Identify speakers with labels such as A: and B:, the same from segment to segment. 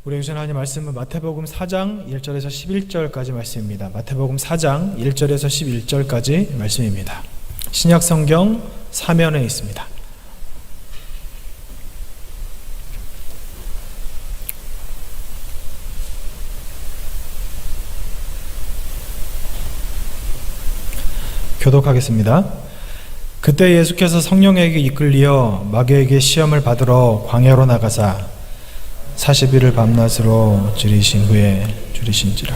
A: 우리 주신 하나님 말씀은 마태복음 4장 1절에서 11절까지 말씀입니다. 마태복음 4장 1절에서 11절까지 말씀입니다. 신약 성경 사면에 있습니다. 교독하겠습니다. 그때 예수께서 성령에게 이끌리어 마귀에게 시험을 받으러 광야로 나가사 40일을 밤낮으로 지리신 후에 줄이신지라.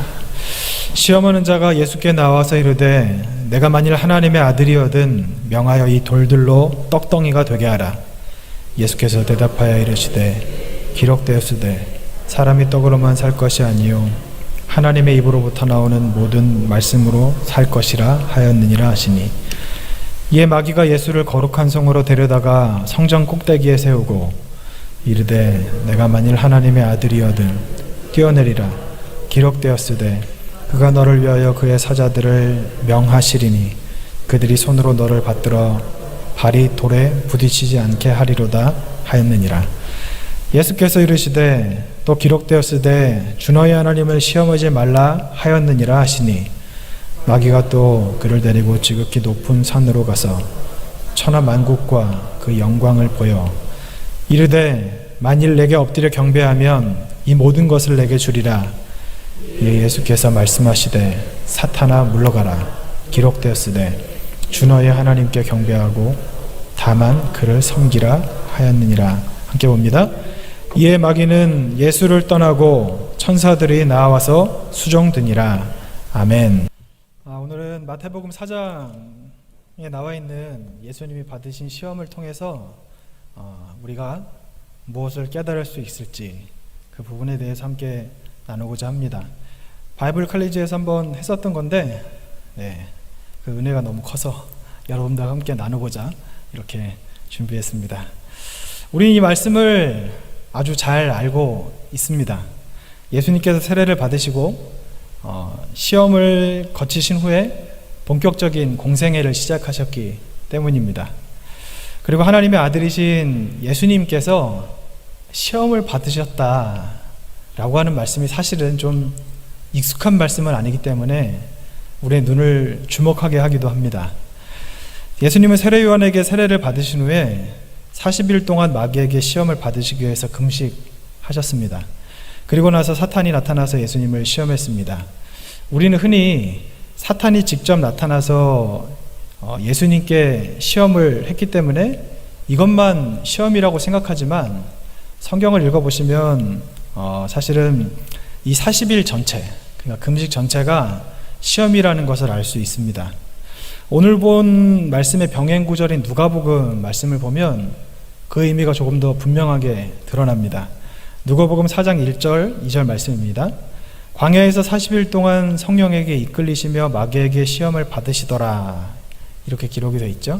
A: 시험하는 자가 예수께 나와서 이르되 내가 만일 하나님의 아들이거든 명하여 이 돌들로 떡덩이가 되게 하라. 예수께서 대답하여 이르시되 기록되었으되 사람이 떡으로만 살 것이 아니요 하나님의 입으로부터 나오는 모든 말씀으로 살 것이라 하였느니라 하시니, 이에 마귀가 예수를 거룩한 성으로 데려다가 성전 꼭대기에 세우고 이르되 내가 만일 하나님의 아들이거든 뛰어내리라. 기록되었으되 그가 너를 위하여 그의 사자들을 명하시리니 그들이 손으로 너를 받들어 발이 돌에 부딪히지 않게 하리로다 하였느니라. 예수께서 이르시되 또 기록되었으되 주 너희 하나님을 시험하지 말라 하였느니라 하시니, 마귀가 또 그를 데리고 지극히 높은 산으로 가서 천하 만국과 그 영광을 보여 이르되 만일 내게 엎드려 경배하면 이 모든 것을 내게 주리라. 이에 예수께서 말씀하시되 사탄아 물러가라. 기록되었으되 주 너희 하나님께 경배하고 다만 그를 섬기라 하였느니라. 함께 봅니다. 이에 마귀는 예수를 떠나고 천사들이 나와서 수종드니라. 아멘. 오늘은 마태복음 4장에 나와 있는 예수님이 받으신 시험을 통해서 우리가 무엇을 깨달을 수 있을지 그 부분에 대해서 함께 나누고자 합니다. 바이블 칼리지에서 한번 했었던 건데 그 은혜가 너무 커서 여러분들과 함께 나누고자 이렇게 준비했습니다. 우리는 이 말씀을 아주 잘 알고 있습니다. 예수님께서 세례를 받으시고 시험을 거치신 후에 본격적인 공생애를 시작하셨기 때문입니다. 그리고 하나님의 아들이신 예수님께서 시험을 받으셨다라고 하는 말씀이 사실은 좀 익숙한 말씀은 아니기 때문에 우리의 눈을 주목하게 하기도 합니다. 예수님은 세례 요한에게 세례를 받으신 후에 40일 동안 마귀에게 시험을 받으시기 위해서 금식하셨습니다. 그리고 나서 사탄이 나타나서 예수님을 시험했습니다. 우리는 흔히 사탄이 직접 나타나서 예수님께 시험을 했기 때문에 이것만 시험이라고 생각하지만 성경을 읽어보시면 사실은 이 40일 전체, 그러니까 금식 전체가 시험이라는 것을 알 수 있습니다. 오늘 본 말씀의 병행 구절인 누가복음 말씀을 보면 그 의미가 조금 더 분명하게 드러납니다. 누가복음 4장 1절 2절 말씀입니다. 광야에서 40일 동안 성령에게 이끌리시며 마귀에게 시험을 받으시더라. 이렇게 기록이 되어 있죠.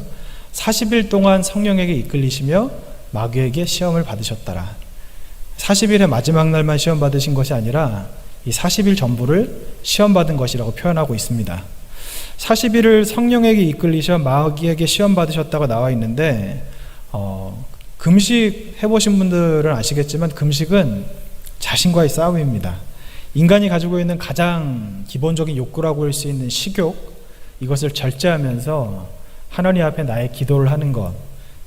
A: 40일 동안 성령에게 이끌리시며 마귀에게 시험을 받으셨더라. 40일의 마지막 날만 시험 받으신 것이 아니라 이 40일 전부를 시험 받은 것이라고 표현하고 있습니다. 40일을 성령에게 이끌리셔 마귀에게 시험 받으셨다고 나와 있는데 금식 해보신 분들은 아시겠지만 금식은 자신과의 싸움입니다. 인간이 가지고 있는 가장 기본적인 욕구라고 할 수 있는 식욕, 이것을 절제하면서 하나님 앞에 나의 기도를 하는 것,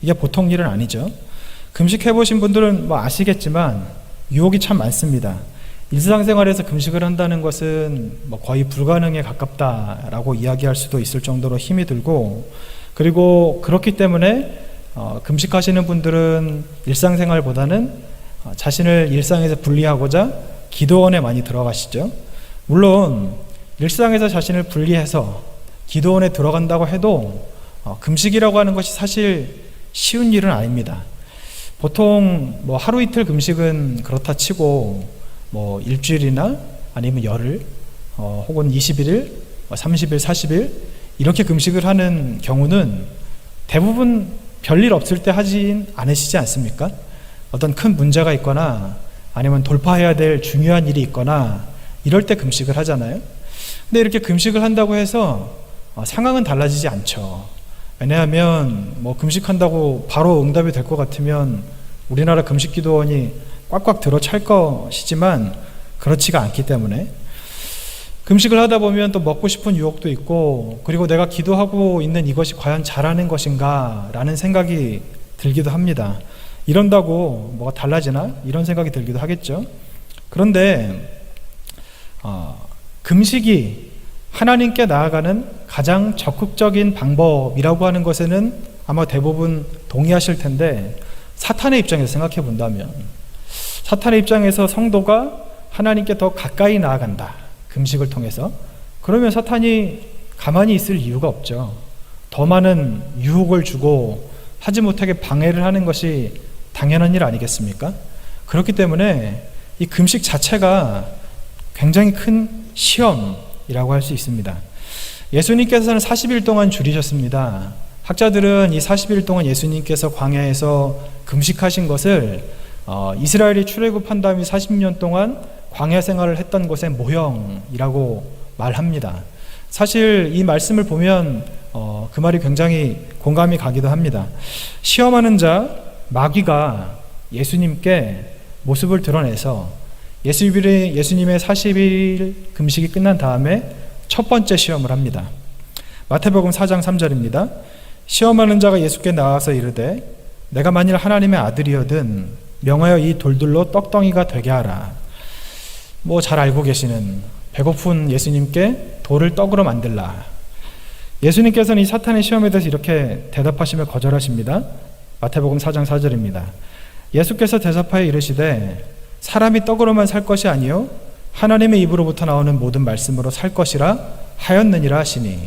A: 이게 보통 일은 아니죠. 금식 해보신 분들은 아시겠지만 유혹이 참 많습니다. 일상생활에서 금식을 한다는 것은 거의 불가능에 가깝다라고 이야기할 수도 있을 정도로 힘이 들고, 그리고 그렇기 때문에 금식하시는 분들은 일상생활보다는 자신을 일상에서 분리하고자 기도원에 많이 들어가시죠. 물론 일상에서 자신을 분리해서 기도원에 들어간다고 해도 금식이라고 하는 것이 사실 쉬운 일은 아닙니다. 보통 하루 이틀 금식은 그렇다 치고 일주일이나 아니면 열흘 혹은 21일, 30일, 40일 이렇게 금식을 하는 경우는 대부분 별일 없을 때 하진 않으시지 않습니까? 어떤 큰 문제가 있거나 아니면 돌파해야 될 중요한 일이 있거나 이럴 때 금식을 하잖아요. 근데 이렇게 금식을 한다고 해서 상황은 달라지지 않죠. 왜냐하면 금식한다고 바로 응답이 될 것 같으면 우리나라 금식기도원이 꽉꽉 들어찰 것이지만 그렇지가 않기 때문에 금식을 하다 보면 또 먹고 싶은 유혹도 있고, 그리고 내가 기도하고 있는 이것이 과연 잘하는 것인가 라는 생각이 들기도 합니다. 이런다고 뭐가 달라지나? 이런 생각이 들기도 하겠죠. 그런데 금식이 하나님께 나아가는 가장 적극적인 방법이라고 하는 것에는 아마 대부분 동의하실 텐데, 사탄의 입장에서 생각해 본다면, 사탄의 입장에서 성도가 하나님께 더 가까이 나아간다, 금식을 통해서, 그러면 사탄이 가만히 있을 이유가 없죠. 더 많은 유혹을 주고 하지 못하게 방해를 하는 것이 당연한 일 아니겠습니까? 그렇기 때문에 이 금식 자체가 굉장히 큰 시험이라고 할 수 있습니다. 예수님께서는 40일 동안 줄이셨습니다. 학자들은 이 40일 동안 예수님께서 광야에서 금식하신 것을 이스라엘이 출애굽한 다음에 40년 동안 광야 생활을 했던 것의 모형이라고 말합니다. 사실 이 말씀을 보면 그 말이 굉장히 공감이 가기도 합니다. 시험하는 자 마귀가 예수님께 모습을 드러내서 예수님의 40일 금식이 끝난 다음에 첫 번째 시험을 합니다. 마태복음 4장 3절입니다. 시험하는 자가 예수께 나와서 이르되 내가 만일 하나님의 아들이거든 명하여 이 돌들로 떡덩이가 되게 하라. 뭐 잘 알고 계시는 배고픈 예수님께 돌을 떡으로 만들라. 예수님께서는 이 사탄의 시험에 대해서 이렇게 대답하시며 거절하십니다. 마태복음 4장 4절입니다. 예수께서 대답하여 이르시되 사람이 떡으로만 살 것이 아니요 하나님의 입으로부터 나오는 모든 말씀으로 살 것이라 하였느니라 하시니.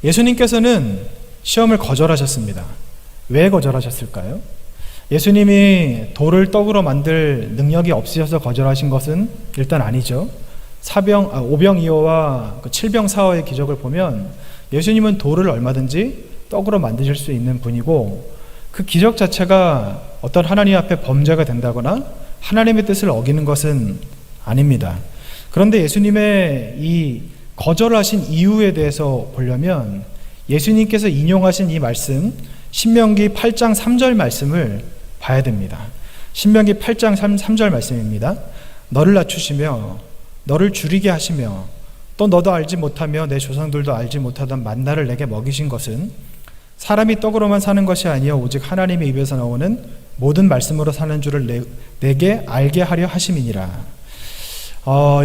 A: 예수님께서는 시험을 거절하셨습니다. 왜 거절하셨을까요? 예수님이 돌을 떡으로 만들 능력이 없으셔서 거절하신 것은 일단 아니죠. 오병이어와 7병사어의 기적을 보면 예수님은 돌을 얼마든지 떡으로 만드실 수 있는 분이고, 그 기적 자체가 어떤 하나님 앞에 범죄가 된다거나 하나님의 뜻을 어기는 것은 아닙니다. 그런데 예수님의 이 거절하신 이유에 대해서 보려면 예수님께서 인용하신 이 말씀, 신명기 8장 3절 말씀을 봐야 됩니다. 신명기 8장 3절 말씀입니다. 너를 낮추시며 너를 줄이게 하시며 또 너도 알지 못하며 내 조상들도 알지 못하던 만나를 내게 먹이신 것은 사람이 떡으로만 사는 것이 아니요 오직 하나님의 입에서 나오는 모든 말씀으로 사는 줄을 내게 알게 하려 하심이니라.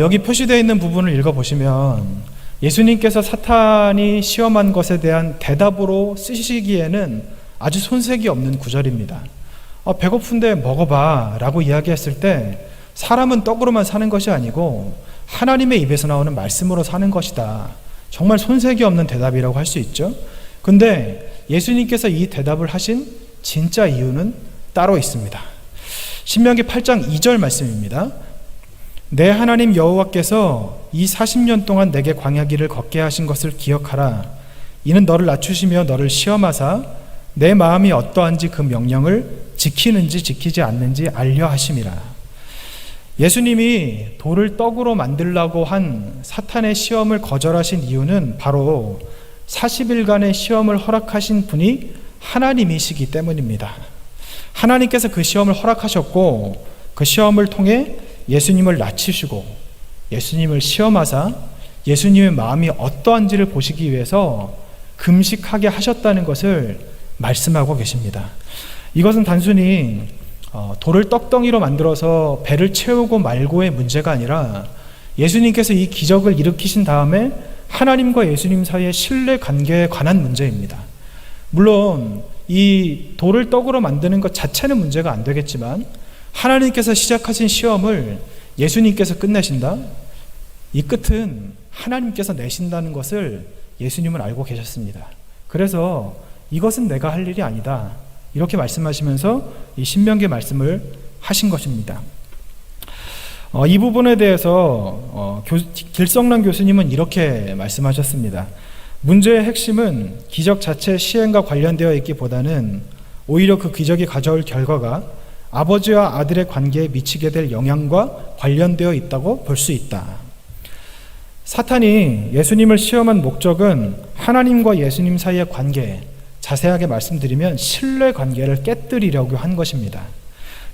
A: 여기 표시되어 있는 부분을 읽어보시면 예수님께서 사탄이 시험한 것에 대한 대답으로 쓰시기에는 아주 손색이 없는 구절입니다. 배고픈데 먹어봐 라고 이야기했을 때 사람은 떡으로만 사는 것이 아니고 하나님의 입에서 나오는 말씀으로 사는 것이다. 정말 손색이 없는 대답이라고 할 수 있죠. 근데 예수님께서 이 대답을 하신 진짜 이유는 따로 있습니다. 신명기 8장 2절 말씀입니다. 내 하나님 여호와께서 이 40년 동안 내게 광야길을 걷게 하신 것을 기억하라. 이는 너를 낮추시며 너를 시험하사 내 마음이 어떠한지 그 명령을 지키는지 지키지 않는지 알려 하심이라. 예수님이 돌을 떡으로 만들라고 한 사탄의 시험을 거절하신 이유는 바로 40일간의 시험을 허락하신 분이 하나님이시기 때문입니다. 하나님께서 그 시험을 허락하셨고 그 시험을 통해 예수님을 낮추시고 예수님을 시험하사 예수님의 마음이 어떠한지를 보시기 위해서 금식하게 하셨다는 것을 말씀하고 계십니다. 이것은 단순히 돌을 떡덩이로 만들어서 배를 채우고 말고의 문제가 아니라 예수님께서 이 기적을 일으키신 다음에 하나님과 예수님 사이의 신뢰 관계에 관한 문제입니다. 물론 이 돌을 떡으로 만드는 것 자체는 문제가 안 되겠지만 하나님께서 시작하신 시험을 예수님께서 끝내신다? 이 끝은 하나님께서 내신다는 것을 예수님은 알고 계셨습니다. 그래서 이것은 내가 할 일이 아니다, 이렇게 말씀하시면서 이 신명기 말씀을 하신 것입니다. 이 부분에 대해서 길성란 교수님은 이렇게 말씀하셨습니다. 문제의 핵심은 기적 자체 시행과 관련되어 있기보다는 오히려 그 기적이 가져올 결과가 아버지와 아들의 관계에 미치게 될 영향과 관련되어 있다고 볼 수 있다. 사탄이 예수님을 시험한 목적은 하나님과 예수님 사이의 관계, 자세하게 말씀드리면 신뢰 관계를 깨뜨리려고 한 것입니다.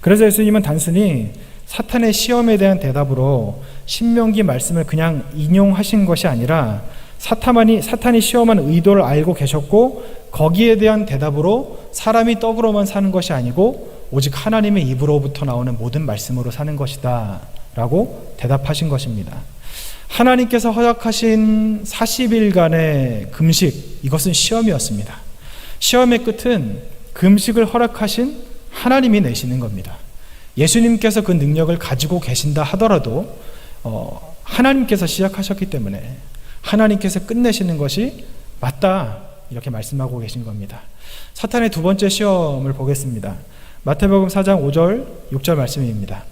A: 그래서 예수님은 단순히 사탄의 시험에 대한 대답으로 신명기 말씀을 그냥 인용하신 것이 아니라 사탄이 시험한 의도를 알고 계셨고 거기에 대한 대답으로 사람이 떡으로만 사는 것이 아니고 오직 하나님의 입으로부터 나오는 모든 말씀으로 사는 것이다 라고 대답하신 것입니다. 하나님께서 허락하신 40일간의 금식, 이것은 시험이었습니다. 시험의 끝은 금식을 허락하신 하나님이 내시는 겁니다. 예수님께서 그 능력을 가지고 계신다 하더라도 하나님께서 시작하셨기 때문에 하나님께서 끝내시는 것이 맞다, 이렇게 말씀하고 계신 겁니다. 사탄의 두 번째 시험을 보겠습니다. 마태복음 4장 5절 6절 말씀입니다.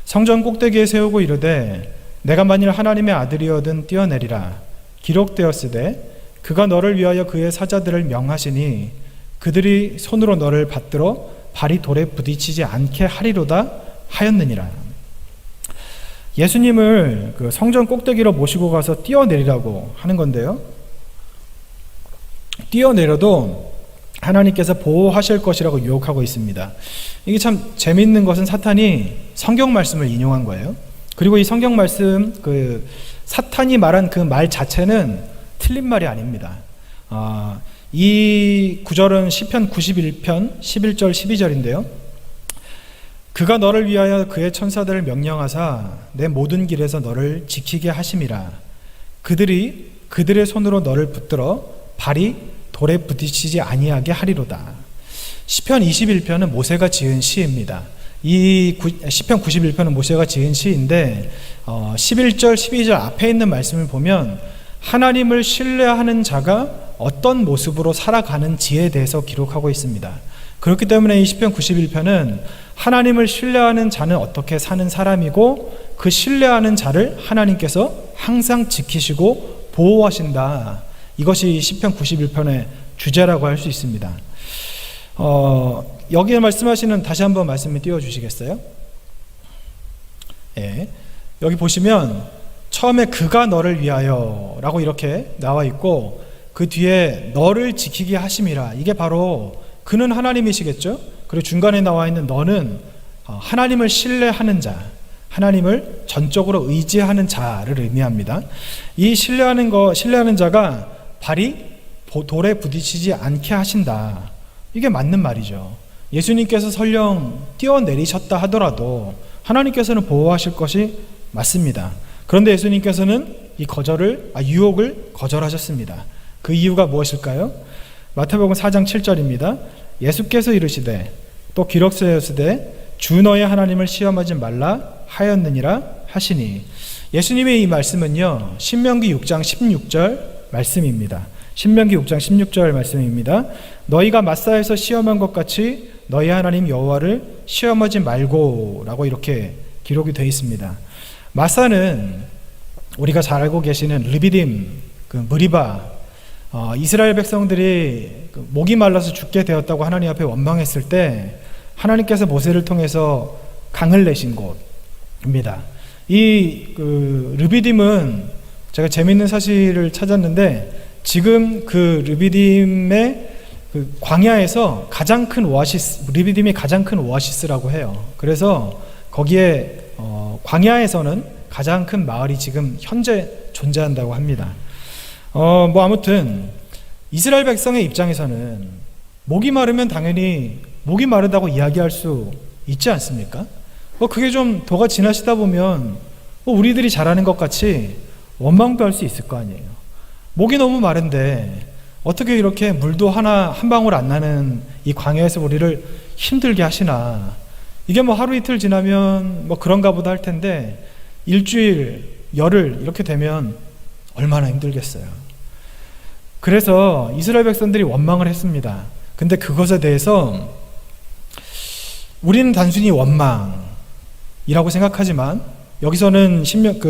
A: 성전 꼭대기에 세우고 이르되 내가 만일 하나님의 아들이어든 뛰어내리라. 기록되었으되 그가 너를 위하여 그의 사자들을 명하시니 그들이 손으로 너를 받들어 발이 돌에 부딪히지 않게 하리로다 하였느니라. 예수님을 그 성전 꼭대기로 모시고 가서 뛰어내리라고 하는 건데요. 뛰어내려도 하나님께서 보호하실 것이라고 유혹하고 있습니다. 이게 참 재미있는 것은 사탄이 성경 말씀을 인용한 거예요. 그리고 이 성경 말씀, 사탄이 말한 그 말 자체는 틀린 말이 아닙니다. 이 구절은 시편 91편 11절 12절인데요. 그가 너를 위하여 그의 천사들을 명령하사 내 모든 길에서 너를 지키게 하심이라. 그들이 그들의 손으로 너를 붙들어 발이 돌에 부딪히지 아니하게 하리로다. 시편 21편은 모세가 지은 시입니다. 이 시편 91편은 모세가 지은 시인데 11절 12절 앞에 있는 말씀을 보면 하나님을 신뢰하는 자가 어떤 모습으로 살아가는지에 대해서 기록하고 있습니다. 그렇기 때문에 이 시편 91편은 하나님을 신뢰하는 자는 어떻게 사는 사람이고 그 신뢰하는 자를 하나님께서 항상 지키시고 보호하신다. 이것이 시편 91편의 주제라고 할 수 있습니다. 여기에 말씀하시는 다시 한번 말씀을 띄워주시겠어요? 예. 여기 보시면 처음에 그가 너를 위하여 라고 이렇게 나와 있고 그 뒤에 너를 지키게 하심이라. 이게 바로 그는 하나님이시겠죠? 그리고 중간에 나와 있는 너는 하나님을 신뢰하는 자, 하나님을 전적으로 의지하는 자를 의미합니다. 이 신뢰하는 자가 발이 돌에 부딪히지 않게 하신다. 이게 맞는 말이죠. 예수님께서 설령 뛰어내리셨다 하더라도 하나님께서는 보호하실 것이 맞습니다. 그런데 예수님께서는 이 유혹을 거절하셨습니다. 그 이유가 무엇일까요? 마태복음 4장 7절입니다. 예수께서 이르시되 또 기록되었으되 주 너의 하나님을 시험하지 말라 하였느니라 하시니. 예수님의 이 말씀은요, 신명기 6장 16절 말씀입니다. 신명기 6장 16절 말씀입니다. 너희가 마사에서 시험한 것 같이 너희 하나님 여호와를 시험하지 말고 라고 이렇게 기록이 되어 있습니다. 마사는 우리가 잘 알고 계시는 르비딤, 무리바, 이스라엘 백성들이 목이 말라서 죽게 되었다고 하나님 앞에 원망했을 때 하나님께서 모세를 통해서 강을 내신 곳입니다. 이 르비딤은 제가 재미있는 사실을 찾았는데 지금 그 르비딤의 광야에서 가장 큰 오아시스, 르비딤이 가장 큰 오아시스라고 해요. 그래서 거기에 광야에서는 가장 큰 마을이 지금 현재 존재한다고 합니다. 아무튼 이스라엘 백성의 입장에서는 목이 마르면 당연히 목이 마르다고 이야기할 수 있지 않습니까? 그게 좀 도가 지나시다 보면 우리들이 잘하는 것 같이 원망도 할 수 있을 거 아니에요. 목이 너무 마른데 어떻게 이렇게 물도 한 방울 안 나는 이 광야에서 우리를 힘들게 하시나. 이게 하루 이틀 지나면 그런가 보다 할 텐데 일주일, 열흘 이렇게 되면 얼마나 힘들겠어요. 그래서 이스라엘 백성들이 원망을 했습니다. 근데 그것에 대해서 우리는 단순히 원망이라고 생각하지만 여기서는 신명기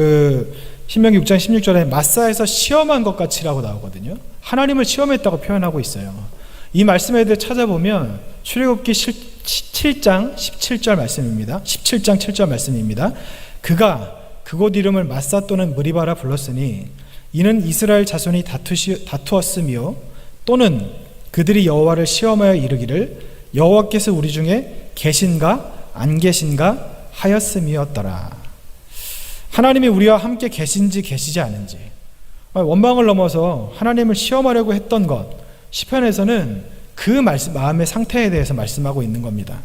A: 6장 16절에 마사에서 시험한 것 같이라고 나오거든요. 하나님을 시험했다고 표현하고 있어요. 이 말씀에 대해 찾아보면 출애굽기 7장 17절 말씀입니다. 17장 7절 말씀입니다. 그가 그곳 이름을 마사 또는 무리바라 불렀으니 이는 이스라엘 자손이 다투었으며 또는 그들이 여호와를 시험하여 이르기를 여호와께서 우리 중에 계신가 안 계신가 하였음이었더라. 하나님이 우리와 함께 계신지 계시지 않은지, 원망을 넘어서 하나님을 시험하려고 했던 것, 시편에서는 그 마음의 상태에 대해서 말씀하고 있는 겁니다.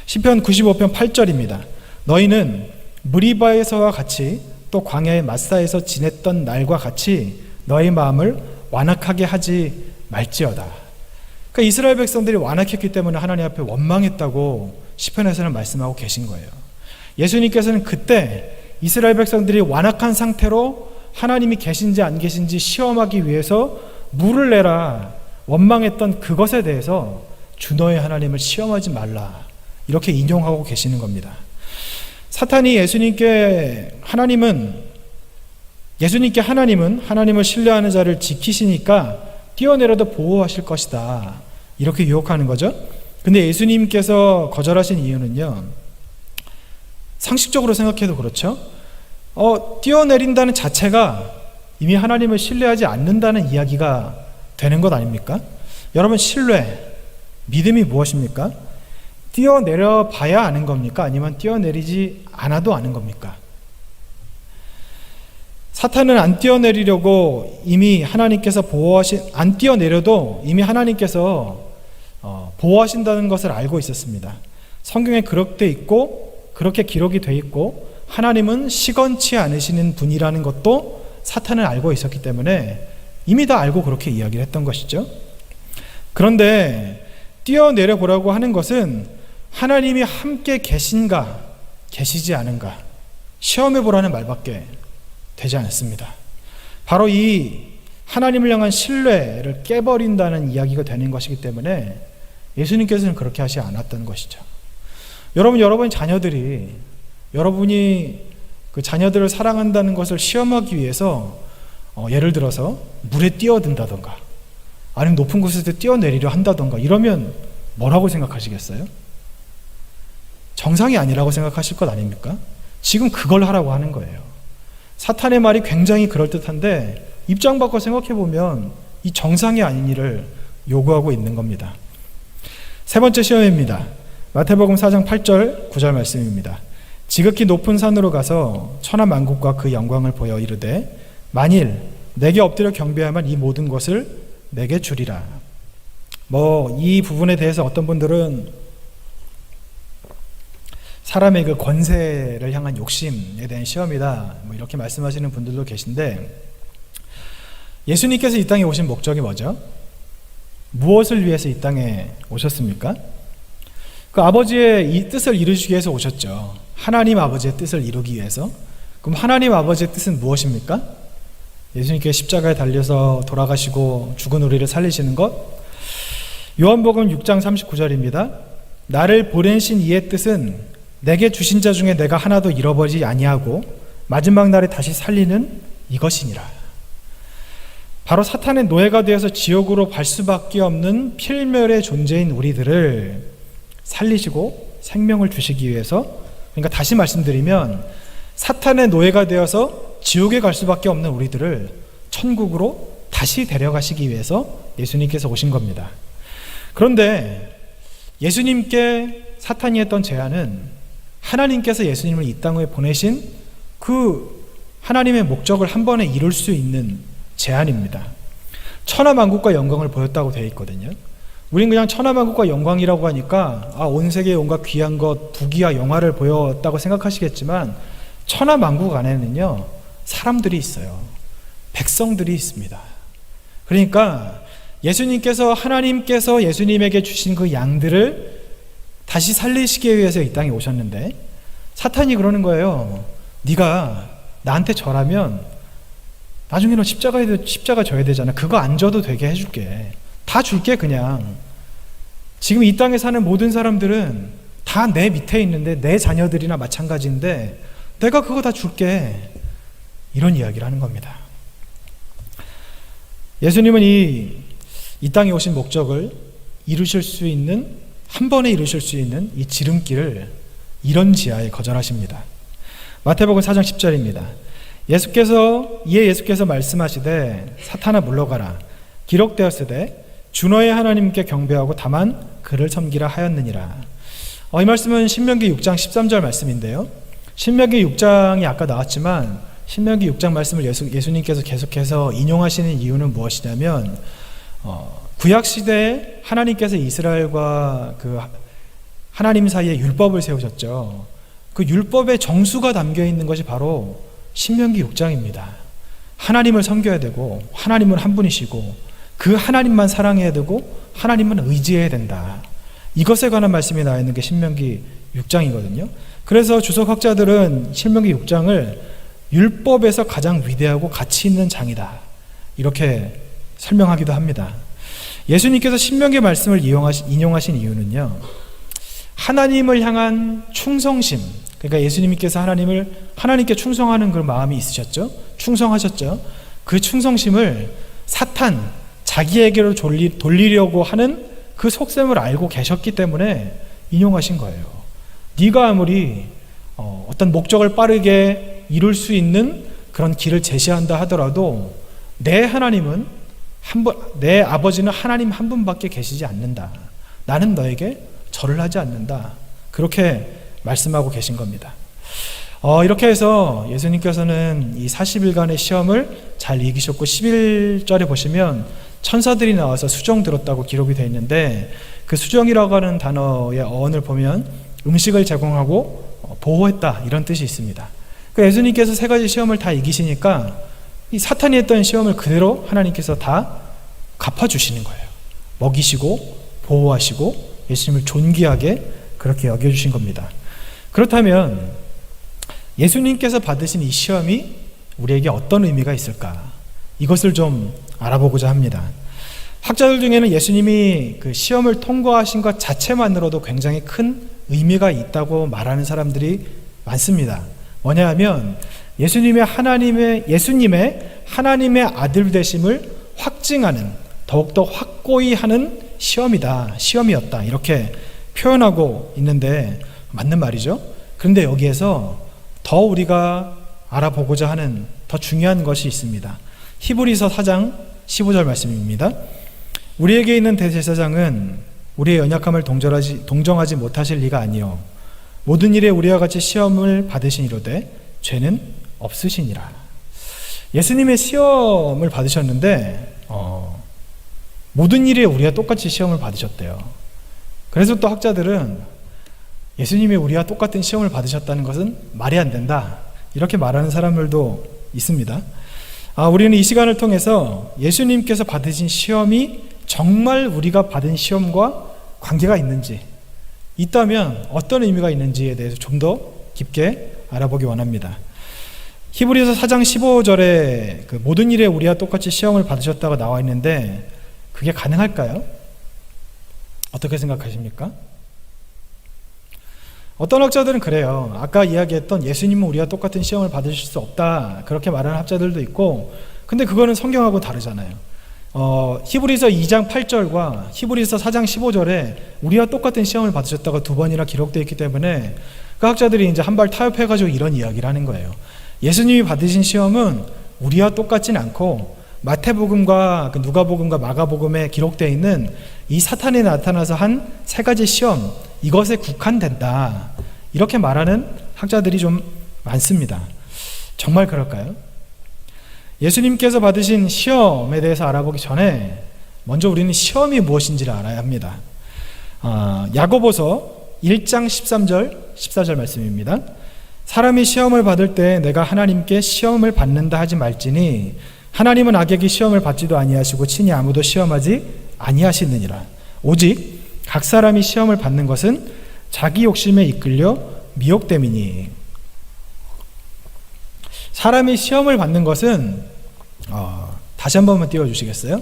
A: 시편 95편 8절입니다. 너희는 무리바에서와 같이 또 광야의 마사에서 지냈던 날과 같이 너희 마음을 완악하게 하지 말지어다. 그러니까 이스라엘 백성들이 완악했기 때문에 하나님 앞에 원망했다고 시편에서는 말씀하고 계신 거예요. 예수님께서는 그때 이스라엘 백성들이 완악한 상태로 하나님이 계신지 안 계신지 시험하기 위해서 물을 내라 원망했던 그것에 대해서 주 너의 하나님을 시험하지 말라, 이렇게 인용하고 계시는 겁니다. 사탄이 예수님께 하나님은 하나님을 신뢰하는 자를 지키시니까 뛰어내려도 보호하실 것이다, 이렇게 유혹하는 거죠. 근데 예수님께서 거절하신 이유는요, 상식적으로 생각해도 그렇죠. 뛰어내린다는 자체가 이미 하나님을 신뢰하지 않는다는 이야기가 되는 것 아닙니까? 여러분, 신뢰, 믿음이 무엇입니까? 뛰어내려 봐야 아는 겁니까? 아니면 뛰어내리지 않아도 아는 겁니까? 사탄은 안 뛰어내리려고 이미 하나님께서 안 뛰어내려도 이미 하나님께서 보호하신다는 것을 알고 있었습니다. 성경에 그렇게 있고 그렇게 기록이 돼 있고 하나님은 시건치 않으시는 분이라는 것도 사탄은 알고 있었기 때문에 이미 다 알고 그렇게 이야기를 했던 것이죠. 그런데 뛰어내려 보라고 하는 것은 하나님이 함께 계신가 계시지 않은가 시험해 보라는 말밖에 되지 않습니다. 바로 이 하나님을 향한 신뢰를 깨버린다는 이야기가 되는 것이기 때문에 예수님께서는 그렇게 하지 않았던 것이죠. 여러분의 자녀들이 여러분이 그 자녀들을 사랑한다는 것을 시험하기 위해서 예를 들어서 물에 뛰어든다던가 아니면 높은 곳에서 뛰어내리려 한다던가 이러면 뭐라고 생각하시겠어요? 정상이 아니라고 생각하실 것 아닙니까? 지금 그걸 하라고 하는 거예요. 사탄의 말이 굉장히 그럴듯한데 입장 바꿔 생각해보면 이 정상이 아닌 일을 요구하고 있는 겁니다. 세 번째 시험입니다. 마태복음 4장 8절 9절 말씀입니다. 지극히 높은 산으로 가서 천하 만국과 그 영광을 보여 이르되 만일 내게 엎드려 경배하면 이 모든 것을 내게 주리라. 이 부분에 대해서 어떤 분들은 사람의 그 권세를 향한 욕심에 대한 시험이다, 이렇게 말씀하시는 분들도 계신데, 예수님께서 이 땅에 오신 목적이 뭐죠? 무엇을 위해서 이 땅에 오셨습니까? 그 아버지의 이 뜻을 이루시기 위해서 오셨죠. 하나님 아버지의 뜻을 이루기 위해서. 그럼 하나님 아버지의 뜻은 무엇입니까? 예수님께 십자가에 달려서 돌아가시고 죽은 우리를 살리시는 것. 요한복음 6장 39절입니다. 나를 보내신 이의 뜻은 내게 주신 자 중에 내가 하나도 잃어버리지 아니하고 마지막 날에 다시 살리는 이것이니라. 바로 사탄의 노예가 되어서 지옥으로 갈 수밖에 없는 필멸의 존재인 우리들을 살리시고 생명을 주시기 위해서, 그러니까 다시 말씀드리면 사탄의 노예가 되어서 지옥에 갈 수밖에 없는 우리들을 천국으로 다시 데려가시기 위해서 예수님께서 오신 겁니다. 그런데 예수님께 사탄이 했던 제안은 하나님께서 예수님을 이 땅에 보내신 그 하나님의 목적을 한 번에 이룰 수 있는 제안입니다. 천하만국과 영광을 보였다고 되어 있거든요. 우린 그냥 천하만국과 영광이라고 하니까 온 세계에 온갖 귀한 것, 부귀와 영화를 보였다고 생각하시겠지만 천하만국 안에는요 사람들이 있어요. 백성들이 있습니다. 그러니까 하나님께서 예수님에게 주신 그 양들을 다시 살리시기 위해서 이 땅에 오셨는데 사탄이 그러는 거예요. 네가 나한테 절하면 나중에 너 십자가 져야 되잖아. 그거 안 져도 되게 해줄게. 다 줄게 그냥. 지금 이 땅에 사는 모든 사람들은 다 내 밑에 있는데 내 자녀들이나 마찬가지인데 내가 그거 다 줄게. 이런 이야기를 하는 겁니다. 예수님은 이 땅에 오신 목적을 한 번에 이루실 수 있는 이 지름길을 이런 지하에 거절하십니다. 마태복음 4장 10절입니다. 예수께서 말씀하시되 사탄아 물러가라. 기록되었으되 주 너의 하나님께 경배하고 다만 그를 섬기라 하였느니라. 이 말씀은 신명기 6장 13절 말씀인데요. 신명기 6장이 아까 나왔지만 신명기 6장 말씀을 예수님께서 계속해서 인용하시는 이유는 무엇이냐면 구약시대에 하나님께서 이스라엘과 그 하나님 사이에 율법을 세우셨죠. 그 율법의 정수가 담겨있는 것이 바로 신명기 6장입니다. 하나님을 섬겨야 되고 하나님은 한 분이시고 그 하나님만 사랑해야 되고 하나님만 의지해야 된다. 이것에 관한 말씀이 나와 있는 게 신명기 6장이거든요. 그래서 주석학자들은 신명기 6장을 율법에서 가장 위대하고 가치 있는 장이다, 이렇게 설명하기도 합니다. 예수님께서 신명기 말씀을 인용하신 이유는요, 하나님을 향한 충성심, 그러니까 예수님께서 하나님께 충성하는 그 마음이 있으셨죠. 충성하셨죠. 그 충성심을 사탄, 자기에게로 돌리려고 하는 그 속셈을 알고 계셨기 때문에 인용하신 거예요. 네가 아무리 어떤 목적을 빠르게 이룰 수 있는 그런 길을 제시한다 하더라도 내 아버지는 하나님 한 분밖에 계시지 않는다. 나는 너에게 절을 하지 않는다. 그렇게 말씀하고 계신 겁니다. 이렇게 해서 예수님께서는 이 40일간의 시험을 잘 이기셨고 11절에 보시면 천사들이 나와서 수정 들었다고 기록이 되어 있는데, 그 수정이라고 하는 단어의 어원을 보면 음식을 제공하고 보호했다, 이런 뜻이 있습니다. 그러니까 예수님께서 세 가지 시험을 다 이기시니까 이 사탄이 했던 시험을 그대로 하나님께서 다 갚아주시는 거예요. 먹이시고 보호하시고 예수님을 존귀하게 그렇게 여겨주신 겁니다. 그렇다면 예수님께서 받으신 이 시험이 우리에게 어떤 의미가 있을까? 이것을 좀 알아보고자 합니다. 학자들 중에는 예수님이 그 시험을 통과하신 것 자체만으로도 굉장히 큰 의미가 있다고 말하는 사람들이 많습니다. 뭐냐 하면 예수님의 하나님의 아들 되심을 확증하는, 더욱더 확고히 하는 시험이었다, 이렇게 표현하고 있는데 맞는 말이죠. 그런데 여기에서 더 우리가 알아보고자 하는 더 중요한 것이 있습니다. 히브리서 4장 15절 말씀입니다. 우리에게 있는 대제사장은 우리의 연약함을 동정하지 못하실 리가 아니요 모든 일에 우리와 같이 시험을 받으시니로되 죄는 없으시니라. 예수님의 시험을 받으셨는데 모든 일에 우리와 똑같이 시험을 받으셨대요. 그래서 또 학자들은 예수님이 우리와 똑같은 시험을 받으셨다는 것은 말이 안 된다, 이렇게 말하는 사람들도 있습니다. 우리는 이 시간을 통해서 예수님께서 받으신 시험이 정말 우리가 받은 시험과 관계가 있는지, 있다면 어떤 의미가 있는지에 대해서 좀 더 깊게 알아보기 원합니다. 히브리서 4장 15절에 그 모든 일에 우리와 똑같이 시험을 받으셨다고 나와 있는데 그게 가능할까요? 어떻게 생각하십니까? 어떤 학자들은 그래요. 아까 이야기했던 예수님은 우리와 똑같은 시험을 받으실 수 없다, 그렇게 말하는 학자들도 있고, 근데 그거는 성경하고 다르잖아요. 히브리서 2장 8절과 히브리서 4장 15절에 우리와 똑같은 시험을 받으셨다고 두 번이나 기록되어 있기 때문에 그 학자들이 이제 한 발 타협해가지고 이런 이야기를 하는 거예요. 예수님이 받으신 시험은 우리와 똑같진 않고 마태복음과 누가복음과 마가복음에 기록되어 있는 이 사탄이 나타나서 한 세 가지 시험, 이것에 국한된다, 이렇게 말하는 학자들이 좀 많습니다. 정말 그럴까요? 예수님께서 받으신 시험에 대해서 알아보기 전에 먼저 우리는 시험이 무엇인지를 알아야 합니다. 야고보서 1장 13절 14절 말씀입니다. 사람이 시험을 받을 때 내가 하나님께 시험을 받는다 하지 말지니 하나님은 악에게 시험을 받지도 아니하시고 친히 아무도 시험하지 아니하시느니라. 오직 각 사람이 시험을 받는 것은 자기 욕심에 이끌려 미혹됨이니. 사람이 시험을 받는 것은 다시 한 번만 띄워주시겠어요?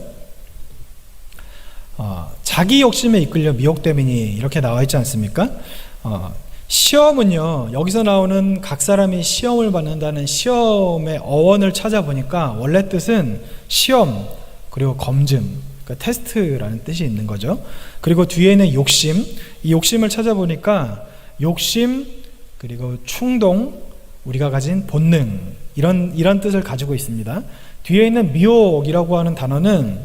A: 자기 욕심에 이끌려 미혹됨이니, 이렇게 나와 있지 않습니까? 시험은요, 여기서 나오는 각 사람이 시험을 받는다는 시험의 어원을 찾아보니까 원래 뜻은 시험, 그리고 검증, 그러니까 테스트라는 뜻이 있는 거죠. 그리고 뒤에는 욕심, 이 욕심을 찾아보니까 욕심, 그리고 충동, 우리가 가진 본능, 이런 뜻을 가지고 있습니다. 뒤에 있는 미혹이라고 하는 단어는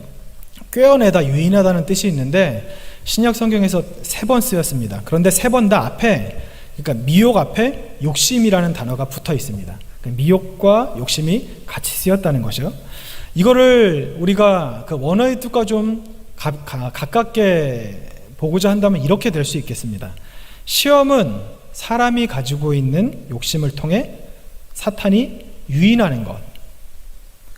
A: 꿰어내다, 유인하다는 뜻이 있는데 신약 성경에서 3번 쓰였습니다. 그런데 3번 다 앞에, 그러니까 미혹 앞에 욕심이라는 단어가 붙어 있습니다. 미혹과 욕심이 같이 쓰였다는 것이요. 이거를 우리가 그 원어의 뜻과 좀 가깝게 보고자 한다면 이렇게 될 수 있겠습니다. 시험은 사람이 가지고 있는 욕심을 통해 사탄이 유인하는 것.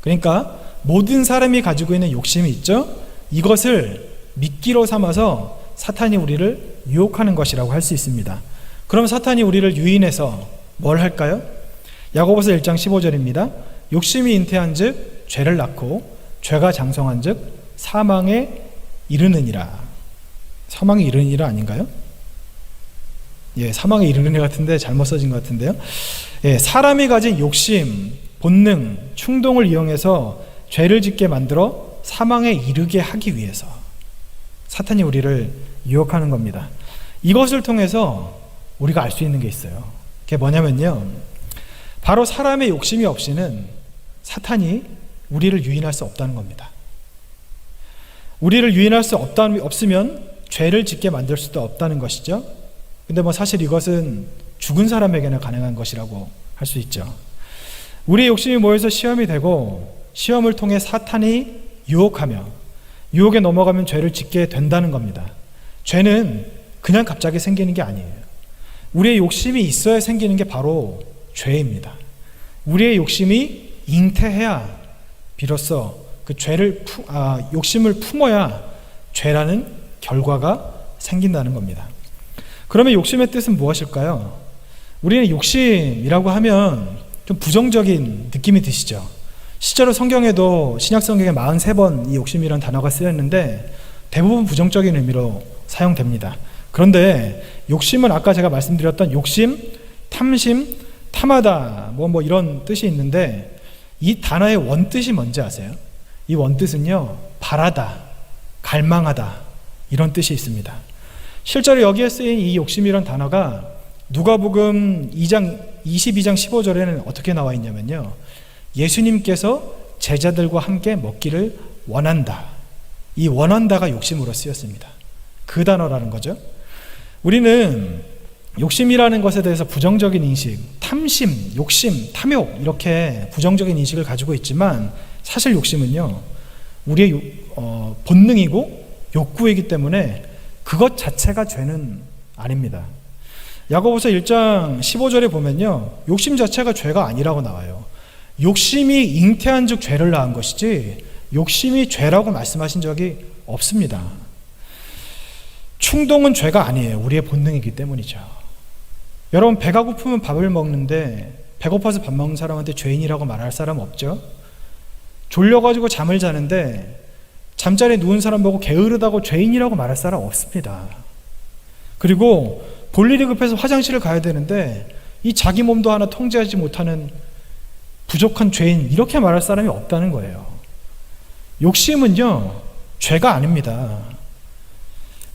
A: 그러니까 모든 사람이 가지고 있는 욕심이 있죠. 이것을 미끼로 삼아서 사탄이 우리를 유혹하는 것이라고 할 수 있습니다. 그럼 사탄이 우리를 유인해서 뭘 할까요? 야고보서 1장 15절입니다. 욕심이 잉태한 즉 죄를 낳고 죄가 장성한 즉 사망에 이르느니라. 사망에 이르느니라 아닌가요? 예, 사망에 이르느니라 같은데 잘못 써진 것 같은데요. 예, 사람이 가진 욕심, 본능, 충동을 이용해서 죄를 짓게 만들어 사망에 이르게 하기 위해서 사탄이 우리를 유혹하는 겁니다. 이것을 통해서 우리가 알 수 있는 게 있어요. 그게 뭐냐면요, 바로 사람의 욕심이 없이는 사탄이 우리를 유인할 수 없다는 겁니다. 우리를 유인할 수 없으면 죄를 짓게 만들 수도 없다는 것이죠. 근데 사실 이것은 죽은 사람에게는 가능한 것이라고 할 수 있죠. 우리의 욕심이 모여서 시험이 되고 시험을 통해 사탄이 유혹하며 유혹에 넘어가면 죄를 짓게 된다는 겁니다. 죄는 그냥 갑자기 생기는 게 아니에요. 우리의 욕심이 있어야 생기는 게 바로 죄입니다. 우리의 욕심이 잉태해야 비로소 그 욕심을 품어야 죄라는 결과가 생긴다는 겁니다. 그러면 욕심의 뜻은 무엇일까요? 우리는 욕심이라고 하면 좀 부정적인 느낌이 드시죠? 실제로 성경에도 신약 성경에 43번 이 욕심이라는 단어가 쓰였는데 대부분 부정적인 의미로 사용됩니다. 그런데 욕심은 아까 제가 말씀드렸던 욕심, 탐심, 탐하다 뭐 이런 뜻이 있는데 이 단어의 원뜻이 뭔지 아세요? 이 원뜻은요, 바라다, 갈망하다 이런 뜻이 있습니다. 실제로 여기에 쓰인 이 욕심이란 단어가 누가복음 22장 15절에는 어떻게 나와 있냐면요, 예수님께서 제자들과 함께 먹기를 원한다. 이 원한다가 욕심으로 쓰였습니다. 그 단어라는 거죠. 우리는 욕심이라는 것에 대해서 부정적인 인식, 탐심, 욕심, 탐욕 이렇게 부정적인 인식을 가지고 있지만 사실 욕심은요, 우리의 본능이고 욕구이기 때문에 그것 자체가 죄는 아닙니다. 야고보서 1장 15절에 보면요, 욕심 자체가 죄가 아니라고 나와요. 욕심이 잉태한 즉 죄를 낳은 것이지 욕심이 죄라고 말씀하신 적이 없습니다. 충동은 죄가 아니에요. 우리의 본능이기 때문이죠. 여러분, 배가 고프면 밥을 먹는데 배고파서 밥 먹는 사람한테 죄인이라고 말할 사람 없죠? 졸려가지고 잠을 자는데 잠자리에 누운 사람 보고 게으르다고 죄인이라고 말할 사람 없습니다. 그리고 볼 일이 급해서 화장실을 가야 되는데 이 자기 몸도 하나 통제하지 못하는 부족한 죄인 이렇게 말할 사람이 없다는 거예요. 욕심은요, 죄가 아닙니다.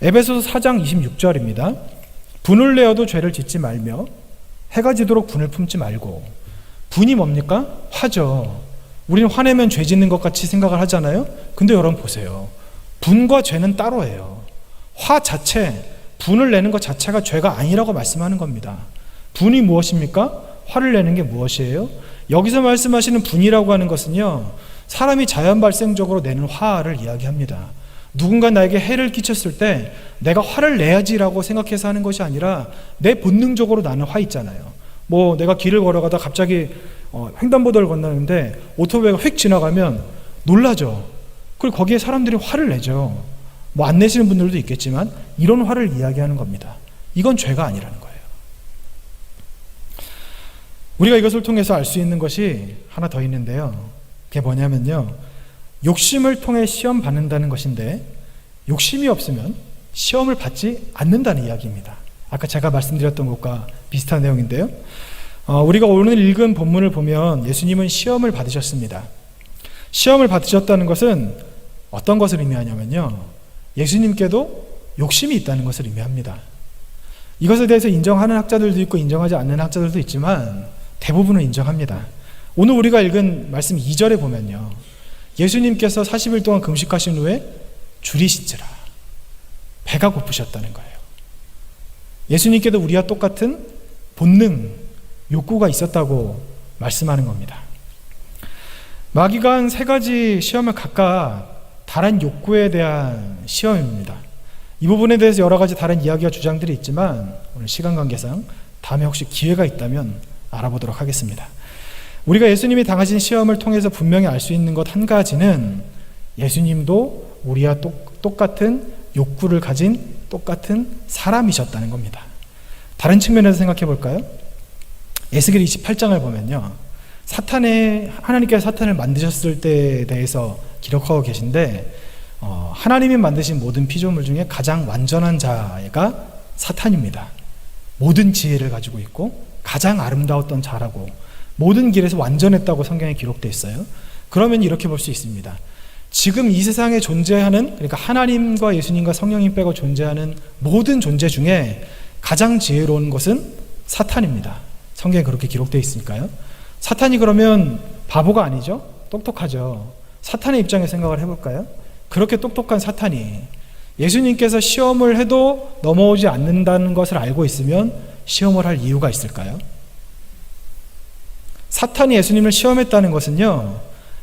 A: 에베소서 4장 26절입니다. 분을 내어도 죄를 짓지 말며 해가 지도록 분을 품지 말고. 분이 뭡니까? 화죠. 우리는 화내면 죄 짓는 것 같이 생각을 하잖아요. 근데 여러분 보세요. 분과 죄는 따로예요. 화 자체, 분을 내는 것 자체가 죄가 아니라고 말씀하는 겁니다. 분이 무엇입니까? 화를 내는 게 무엇이에요? 여기서 말씀하시는 분이라고 하는 것은요, 사람이 자연 발생적으로 내는 화를 이야기합니다. 누군가 나에게 해를 끼쳤을 때 내가 화를 내야지라고 생각해서 하는 것이 아니라 내 본능적으로 나는 화 있잖아요. 내가 길을 걸어가다 갑자기 횡단보도를 건너는데 오토바이가 휙 지나가면 놀라죠. 그리고 거기에 사람들이 화를 내죠. 안 내시는 분들도 있겠지만 이런 화를 이야기하는 겁니다. 이건 죄가 아니라는 거예요. 우리가 이것을 통해서 알 수 있는 것이 하나 더 있는데요. 그게 뭐냐면요, 욕심을 통해 시험 받는다는 것인데 욕심이 없으면 시험을 받지 않는다는 이야기입니다. 아까 제가 말씀드렸던 것과 비슷한 내용인데요. 우리가 오늘 읽은 본문을 보면 예수님은 시험을 받으셨습니다. 시험을 받으셨다는 것은 어떤 것을 의미하냐면요, 예수님께도 욕심이 있다는 것을 의미합니다. 이것에 대해서 인정하는 학자들도 있고 인정하지 않는 학자들도 있지만 대부분은 인정합니다. 오늘 우리가 읽은 말씀 2절에 보면요, 예수님께서 40일 동안 금식하신 후에 줄이신지라. 배가 고프셨다는 거예요. 예수님께도 우리와 똑같은 본능, 욕구가 있었다고 말씀하는 겁니다. 마귀가 한 3가지 시험을 각각 다른 욕구에 대한 시험입니다. 이 부분에 대해서 여러 가지 다른 이야기와 주장들이 있지만 오늘 시간 관계상 다음에 혹시 기회가 있다면 알아보도록 하겠습니다. 우리가 예수님이 당하신 시험을 통해서 분명히 알 수 있는 것 한 가지는 예수님도 우리와 똑같은 욕구를 가진 똑같은 사람이셨다는 겁니다. 다른 측면에서 생각해 볼까요? 에스겔 28장을 보면요, 하나님께서 사탄을 만드셨을 때에 대해서 기록하고 계신데, 하나님이 만드신 모든 피조물 중에 가장 완전한 자가 사탄입니다. 모든 지혜를 가지고 있고 가장 아름다웠던 자라고, 모든 길에서 완전했다고 성경에 기록되어 있어요. 그러면 이렇게 볼 수 있습니다. 지금 이 세상에 존재하는, 그러니까 하나님과 예수님과 성령님 빼고 존재하는 모든 존재 중에 가장 지혜로운 것은 사탄입니다. 성경에 그렇게 기록되어 있으니까요. 사탄이 그러면 바보가 아니죠? 똑똑하죠. 사탄의 입장에 생각을 해볼까요? 그렇게 똑똑한 사탄이 예수님께서 시험을 해도 넘어오지 않는다는 것을 알고 있으면 시험을 할 이유가 있을까요? 사탄이 예수님을 시험했다는 것은요,